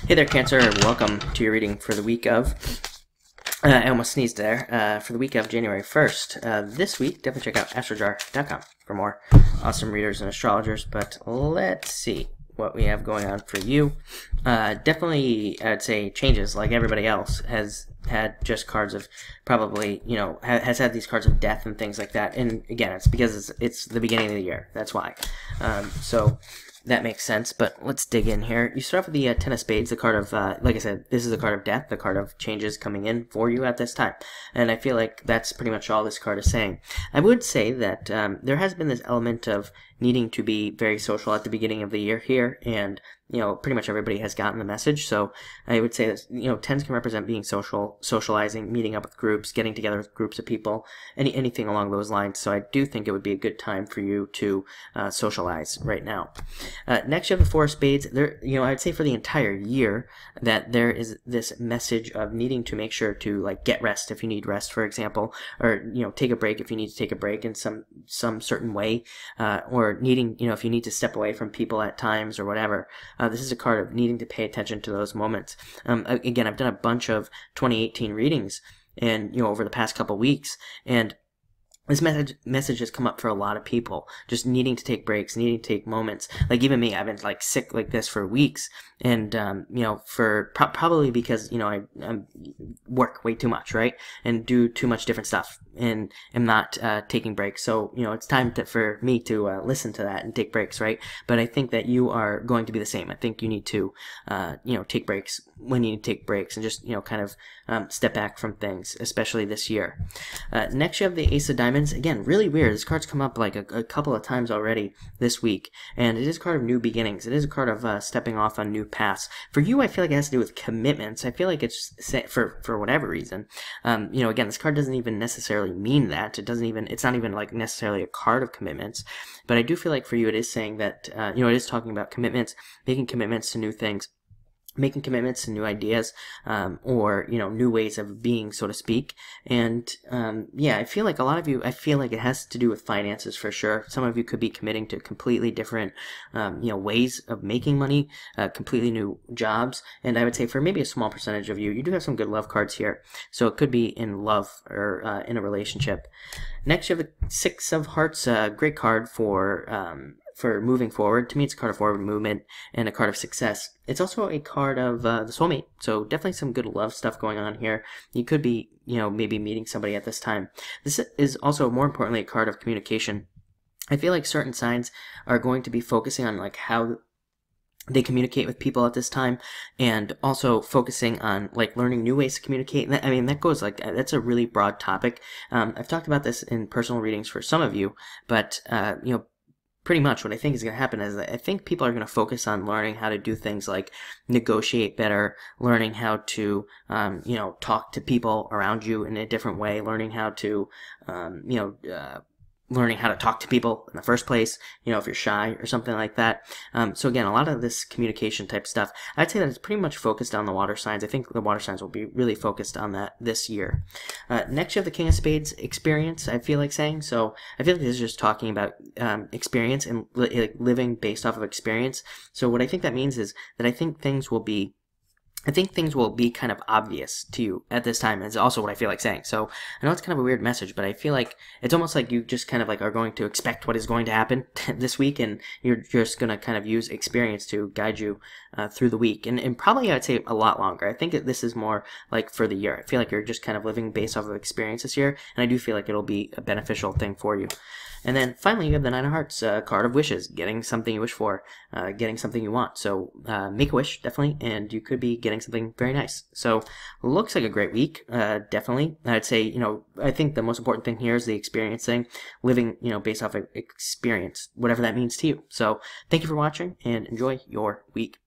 Hey there, Cancer. Welcome to your reading for the week of, I almost sneezed there, for the week of January 1st. This week, definitely check out astrojar.com for more awesome readers and astrologers, but let's see what we have going on for you. Definitely, I'd say changes, like everybody else, has had just cards of probably, has had these cards of death and things like that. And again, it's because it's the beginning of the year. That's why. So that makes sense, but let's dig in here. You start off with the Ten of Spades, the card of, like I said, this is the card of death, the card of changes coming in for you at this time. And I feel like that's pretty much all this card is saying. I would say that there has been this element of needing to be very social at the beginning of the year here, and pretty much everybody has gotten the message. So I would say that tens can represent being socializing, meeting up with groups, getting together with groups of people, anything along those lines. So I do think it would be a good time for you to socialize right now. Next, you have the Four of Spades. There, I'd say for the entire year that there is this message of needing to make sure to get rest if you need rest, for example, or take a break if you need to take a break in some certain way, or needing if you need to step away from people at times or whatever. This is a card of needing to pay attention to those moments. Again, I've done a bunch of 2018 readings and over the past couple weeks, and this message has come up for a lot of people, just needing to take breaks, needing to take moments. Like even me, I've been sick like this for weeks, and for probably because I work way too much, right, and do too much different stuff, and am not taking breaks. So it's time for me to listen to that and take breaks, right? But I think that you are going to be the same. I think you need to take breaks when you need to take breaks, and just kind of step back from things, especially this year. Next, you have the Ace of Diamonds. Again, really weird. This card's come up like a couple of times already this week, and it is a card of new beginnings. It is a card of stepping off on new paths. For you, I feel like it has to do with commitments. I feel like it's for whatever reason. Again, this card doesn't even necessarily mean that. It's not even necessarily a card of commitments. But I do feel like for you, it is saying that it is talking about commitments, making commitments to new things, making commitments to new ideas, or new ways of being, so to speak. And I feel like a lot of you, I feel like it has to do with finances for sure. Some of you could be committing to completely different ways of making money, completely new jobs. And I would say for maybe a small percentage of you, you do have some good love cards here, so it could be in love or in a relationship. Next, you have the Six of Hearts, a great card for moving forward. To me, it's a card of forward movement and a card of success. It's also a card of the soulmate, so definitely some good love stuff going on here. You could be, maybe meeting somebody at this time. This is also, more importantly, a card of communication. I feel like certain signs are going to be focusing on how they communicate with people at this time, and also focusing on learning new ways to communicate. I mean, that goes that's a really broad topic. I've talked about this in personal readings for some of you, but pretty much what I think is going to happen is that I think people are going to focus on learning how to do things like negotiate better, learning how to, talk to people around you in a different way, learning how to, learning how to talk to people in the first place, if you're shy or something like that. So again, a lot of this communication type stuff, I'd say that it's pretty much focused on the water signs. I think the water signs will be really focused on that this year. Next, you have the King of Spades, experience, I feel like saying. So I feel like this is just talking about experience and living based off of experience. So what I think that means is that I think things will be kind of obvious to you at this time, is also what I feel like saying. So I know it's kind of a weird message, but I feel like it's almost like you just kind of are going to expect what is going to happen this week, and you're just going to kind of use experience to guide you through the week. And probably I'd say a lot longer. I think this is more for the year. I feel like you're just kind of living based off of experience this year, and I do feel like it'll be a beneficial thing for you. And then finally, you have the Nine of Hearts, card of wishes, getting something you wish for, getting something you want. So make a wish, definitely, and you could be getting something very nice. So looks like a great week, definitely. I'd say, I think the most important thing here is the experience thing, living, based off of experience, whatever that means to you. So thank you for watching, and enjoy your week.